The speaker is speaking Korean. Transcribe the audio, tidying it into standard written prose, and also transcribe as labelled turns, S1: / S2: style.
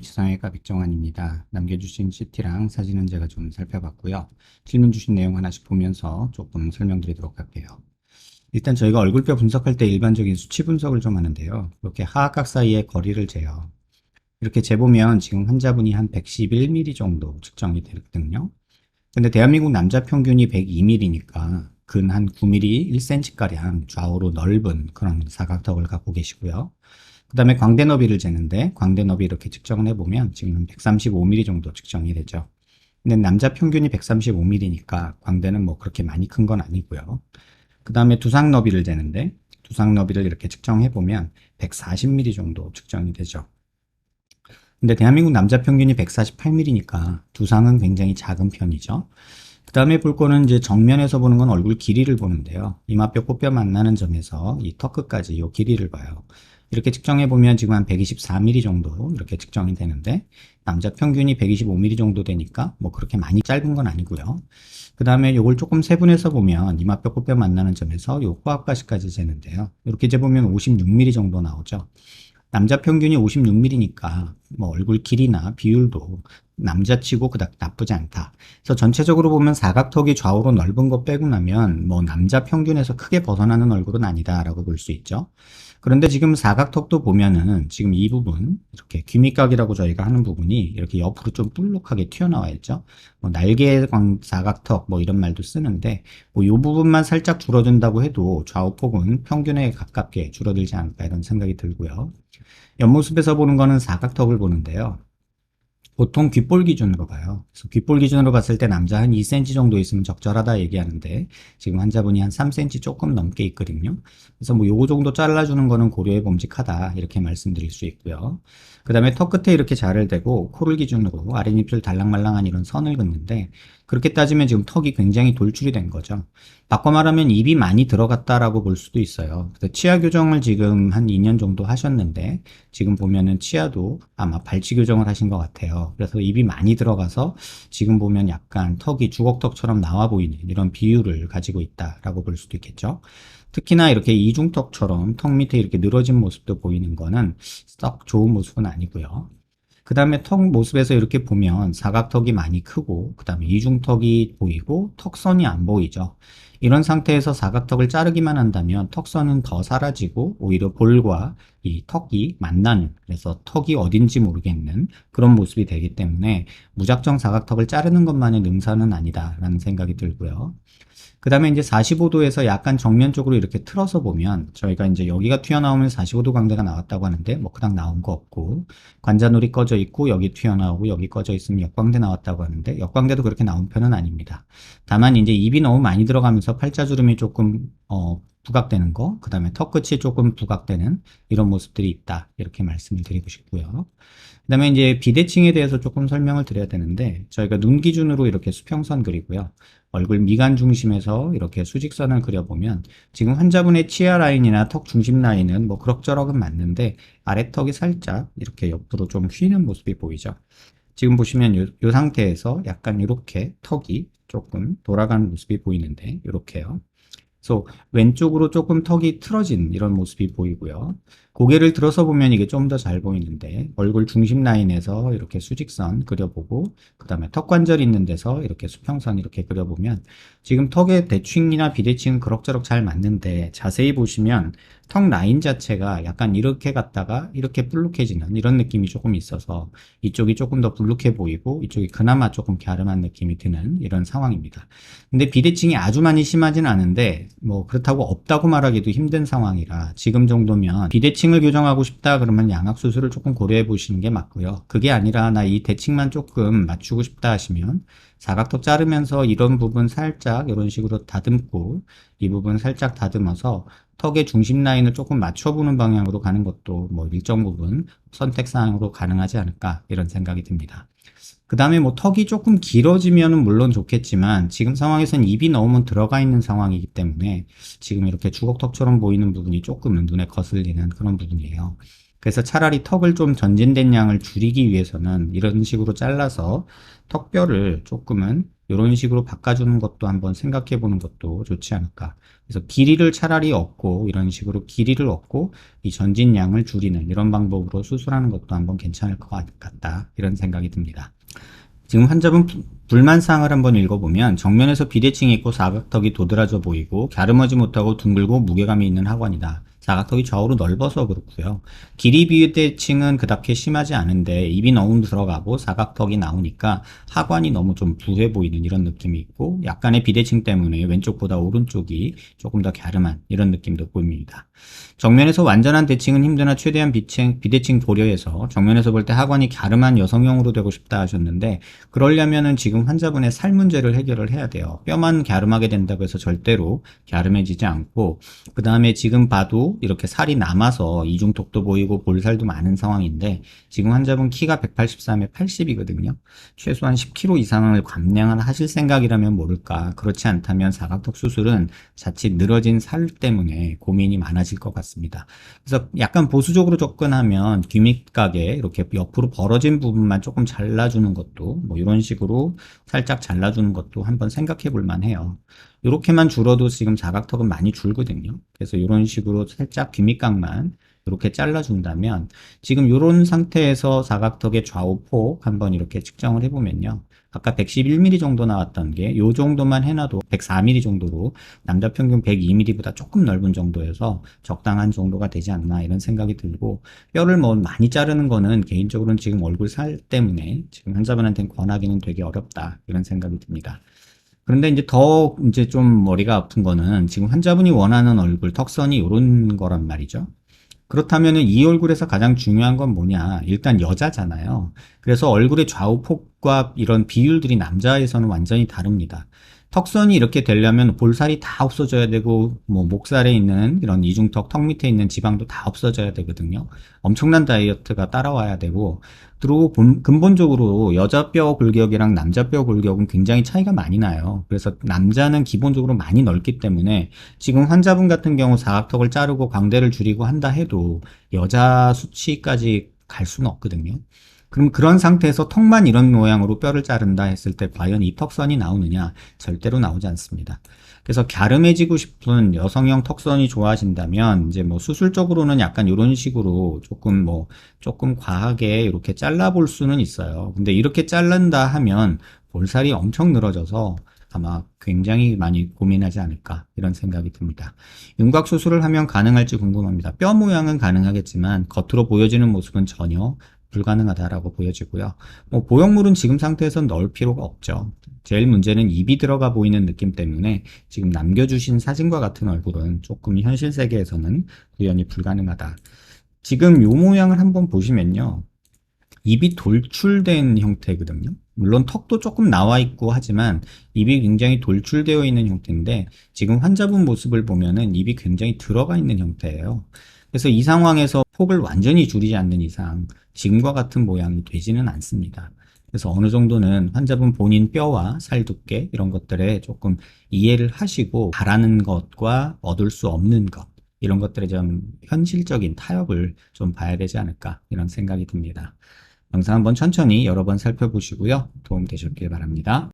S1: H상의과 백정환입니다. 남겨주신 CT랑 사진은 제가 좀 살펴봤고요. 질문 주신 내용 하나씩 보면서 조금 설명드리도록 할게요. 일단 저희가 얼굴뼈 분석할 때 일반적인 수치 분석을 좀 하는데요. 이렇게 하악각 사이의 거리를 재요. 이렇게 재보면 지금 환자분이 한 111mm 정도 측정이 되거든요. 근데 대한민국 남자 평균이 102mm니까 근 한 9mm, 1cm가량 좌우로 넓은 그런 사각턱을 갖고 계시고요. 그 다음에 광대 너비를 재는데 광대 너비 이렇게 측정을 해보면 지금 135mm 정도 측정이 되죠. 근데 남자 평균이 135mm니까 광대는 뭐 그렇게 많이 큰 건 아니고요. 그 다음에 두상 너비를 재는데 두상 너비를 이렇게 측정해보면 140mm 정도 측정이 되죠. 근데 대한민국 남자 평균이 148mm니까 두상은 굉장히 작은 편이죠. 그 다음에 볼 거는 이제 정면에서 보는 건 얼굴 길이를 보는데요. 이마뼈, 코뼈 만나는 점에서 이 턱 끝까지 이 길이를 봐요. 이렇게 측정해 보면 지금 한 124mm 정도 이렇게 측정이 되는데 남자 평균이 125mm 정도 되니까 뭐 그렇게 많이 짧은 건 아니고요. 그 다음에 요걸 조금 세분해서 보면 이마뼈, 코뼈 만나는 점에서 요 코앞가시까지 재는데요. 이렇게 재보면 56mm 정도 나오죠. 남자 평균이 56mm니까 뭐 얼굴 길이나 비율도 남자치고 그닥 나쁘지 않다. 그래서 전체적으로 보면 사각턱이 좌우로 넓은 거 빼고 나면 뭐 남자 평균에서 크게 벗어나는 얼굴은 아니다라고 볼 수 있죠. 그런데 지금 사각턱도 보면은 지금 이 부분 이렇게 귀밑각이라고 저희가 하는 부분이 이렇게 옆으로 좀 볼록하게 튀어나와 있죠. 뭐 날개 사각턱 뭐 이런 말도 쓰는데 뭐 이 부분만 살짝 줄어든다고 해도 좌우폭은 평균에 가깝게 줄어들지 않을까 이런 생각이 들고요. 옆모습에서 보는 거는 사각턱을 보는데요. 보통 귓볼 기준으로 봐요. 그래서 귓볼 기준으로 봤을 때 남자 한 2cm 정도 있으면 적절하다 얘기하는데 지금 환자분이 한 3cm 조금 넘게 있거든요. 그래서 뭐 요거 정도 잘라주는 거는 고려해 봄직하다 이렇게 말씀드릴 수 있고요. 그 다음에 턱 끝에 이렇게 자를 대고 코를 기준으로 아랫입술 달랑말랑한 이런 선을 긋는데 그렇게 따지면 지금 턱이 굉장히 돌출이 된 거죠. 바꿔 말하면 입이 많이 들어갔다라고 볼 수도 있어요. 그래서 치아 교정을 지금 한 2년 정도 하셨는데 지금 보면은 치아도 아마 발치 교정을 하신 것 같아요. 그래서 입이 많이 들어가서 지금 보면 약간 턱이 주걱턱처럼 나와 보이는 이런 비율을 가지고 있다라고 볼 수도 있겠죠. 특히나 이렇게 이중턱처럼 턱 밑에 이렇게 늘어진 모습도 보이는 거는 썩 좋은 모습은 아니고요. 그 다음에 턱 모습에서 이렇게 보면 사각턱이 많이 크고 그 다음에 이중턱이 보이고 턱선이 안 보이죠. 이런 상태에서 사각턱을 자르기만 한다면 턱선은 더 사라지고 오히려 볼과 이 턱이 만나는, 그래서 턱이 어딘지 모르겠는 그런 모습이 되기 때문에 무작정 사각턱을 자르는 것만의 능사는 아니다라는 생각이 들고요. 그 다음에 이제 45도에서 약간 정면 쪽으로 이렇게 틀어서 보면 저희가 이제 여기가 튀어나오면 45도 광대가 나왔다고 하는데 뭐 그닥 나온 거 없고, 관자놀이 꺼져 있고 여기 튀어나오고 여기 꺼져 있으면 역광대 나왔다고 하는데 역광대도 그렇게 나온 편은 아닙니다. 다만 이제 입이 너무 많이 들어가면서 팔자주름이 조금 부각되는 거, 그 다음에 턱 끝이 조금 부각되는 이런 모습들이 있다 이렇게 말씀을 드리고 싶고요. 그 다음에 이제 비대칭에 대해서 조금 설명을 드려야 되는데 저희가 눈 기준으로 이렇게 수평선 그리고요. 얼굴 미간 중심에서 이렇게 수직선을 그려보면 지금 환자분의 치아 라인이나 턱 중심 라인은 뭐 그럭저럭은 맞는데 아래턱이 살짝 이렇게 옆으로 좀 휘는 모습이 보이죠. 지금 보시면 요 상태에서 약간 이렇게 턱이 조금 돌아가는 모습이 보이는데 이렇게요. 그래서 왼쪽으로 조금 턱이 틀어진 이런 모습이 보이고요. 고개를 들어서 보면 이게 좀 더 잘 보이는데 얼굴 중심 라인에서 이렇게 수직선 그려보고 그 다음에 턱 관절 있는 데서 이렇게 수평선 이렇게 그려보면 지금 턱의 대칭이나 비대칭은 그럭저럭 잘 맞는데 자세히 보시면 턱 라인 자체가 약간 이렇게 갔다가 이렇게 불룩해지는 이런 느낌이 조금 있어서 이쪽이 조금 더 불룩해 보이고 이쪽이 그나마 조금 갸름한 느낌이 드는 이런 상황입니다. 근데 비대칭이 아주 많이 심하진 않은데 뭐 그렇다고 없다고 말하기도 힘든 상황이라 지금 정도면 비대칭을 교정하고 싶다 그러면 양악수술을 조금 고려해 보시는 게 맞고요. 그게 아니라 나 이 대칭만 조금 맞추고 싶다 하시면 사각턱 자르면서 이런 부분 살짝 이런 식으로 다듬고 이 부분 살짝 다듬어서 턱의 중심 라인을 조금 맞춰보는 방향으로 가는 것도 뭐 일정 부분 선택사항으로 가능하지 않을까 이런 생각이 듭니다. 그 다음에 뭐 턱이 조금 길어지면 물론 좋겠지만 지금 상황에서는 입이 너무 들어가 있는 상황이기 때문에 지금 이렇게 주걱턱처럼 보이는 부분이 조금은 눈에 거슬리는 그런 부분이에요. 그래서 차라리 턱을 좀 전진된 양을 줄이기 위해서는 이런 식으로 잘라서 턱뼈를 조금은 이런 식으로 바꿔주는 것도 한번 생각해 보는 것도 좋지 않을까. 그래서 길이를 차라리 얻고 이런 식으로 길이를 얻고 이 전진량을 줄이는 이런 방법으로 수술하는 것도 한번 괜찮을 것 같다. 이런 생각이 듭니다. 지금 환자분 불만사항을 한번 읽어보면 정면에서 비대칭이 있고 사각턱이 도드라져 보이고 갸름하지 못하고 둥글고 무게감이 있는 하관이다. 사각턱이 좌우로 넓어서 그렇고요. 길이 비대칭은 그닥게 심하지 않은데 입이 너무 들어가고 사각턱이 나오니까 하관이 너무 좀 부해 보이는 이런 느낌이 있고 약간의 비대칭 때문에 왼쪽보다 오른쪽이 조금 더 갸름한 이런 느낌도 보입니다. 정면에서 완전한 대칭은 힘드나 최대한 비대칭 고려해서 정면에서 볼 때 하관이 갸름한 여성형으로 되고 싶다 하셨는데 그러려면은 지금 환자분의 살 문제를 해결을 해야 돼요. 뼈만 갸름하게 된다고 해서 절대로 갸름해지지 않고 그 다음에 지금 봐도 이렇게 살이 남아서 이중턱도 보이고 볼살도 많은 상황인데 지금 환자분 키가 183에 80이거든요. 최소한 10kg 이상을 감량을 하실 생각이라면 모를까. 그렇지 않다면 사각턱 수술은 자칫 늘어진 살 때문에 고민이 많아질 것 같습니다. 그래서 약간 보수적으로 접근하면 귀밑각에 이렇게 옆으로 벌어진 부분만 조금 잘라주는 것도 뭐 이런 식으로 살짝 잘라주는 것도 한번 생각해 볼 만해요. 이렇게만 줄어도 지금 사각턱은 많이 줄거든요. 그래서 이런 식으로 살짝 귀밑각만 이렇게 잘라준다면 지금 이런 상태에서 사각턱의 좌우폭 한번 이렇게 측정을 해보면요. 아까 111mm 정도 나왔던 게 이 정도만 해놔도 104mm 정도로 남자 평균 102mm보다 조금 넓은 정도여서 적당한 정도가 되지 않나 이런 생각이 들고 뼈를 뭐 많이 자르는 거는 개인적으로는 지금 얼굴 살 때문에 지금 환자분한테는 권하기는 되게 어렵다 이런 생각이 듭니다. 그런데 이제 좀 머리가 아픈 거는 지금 환자분이 원하는 얼굴 턱선이 이런 거란 말이죠. 그렇다면은 이 얼굴에서 가장 중요한 건 뭐냐? 일단 여자잖아요. 그래서 얼굴의 좌우폭과 이런 비율들이 남자에서는 완전히 다릅니다. 턱선이 이렇게 되려면 볼살이 다 없어져야 되고, 뭐, 목살에 있는 이런 이중턱, 턱 밑에 있는 지방도 다 없어져야 되거든요. 엄청난 다이어트가 따라와야 되고, 그리고 근본적으로 여자 뼈 골격이랑 남자 뼈 골격은 굉장히 차이가 많이 나요. 그래서 남자는 기본적으로 많이 넓기 때문에 지금 환자분 같은 경우 사각턱을 자르고 광대를 줄이고 한다 해도 여자 수치까지 갈 수는 없거든요. 그럼 그런 상태에서 턱만 이런 모양으로 뼈를 자른다 했을 때 과연 이 턱선이 나오느냐? 절대로 나오지 않습니다. 그래서 갸름해지고 싶은 여성형 턱선이 좋아하신다면 이제 뭐 수술적으로는 약간 이런 식으로 조금 과하게 이렇게 잘라볼 수는 있어요. 근데 이렇게 자른다 하면 볼살이 엄청 늘어져서 아마 굉장히 많이 고민하지 않을까 이런 생각이 듭니다. 윤곽 수술을 하면 가능할지 궁금합니다. 뼈 모양은 가능하겠지만 겉으로 보여지는 모습은 전혀 불가능하다라고 보여지고요. 뭐 보형물은 지금 상태에선 넣을 필요가 없죠. 제일 문제는 입이 들어가 보이는 느낌 때문에 지금 남겨주신 사진과 같은 얼굴은 조금 현실 세계에서는 구현이 불가능하다. 지금 요 모양을 한번 보시면요. 입이 돌출된 형태거든요. 물론 턱도 조금 나와 있고 하지만 입이 굉장히 돌출되어 있는 형태인데 지금 환자분 모습을 보면은 입이 굉장히 들어가 있는 형태예요. 그래서 이 상황에서 폭을 완전히 줄이지 않는 이상 지금과 같은 모양이 되지는 않습니다. 그래서 어느 정도는 환자분 본인 뼈와 살 두께 이런 것들에 조금 이해를 하시고 바라는 것과 얻을 수 없는 것 이런 것들에 좀 현실적인 타협을 좀 봐야 되지 않을까 이런 생각이 듭니다. 영상 한번 천천히 여러 번 살펴보시고요. 도움 되셨길 바랍니다.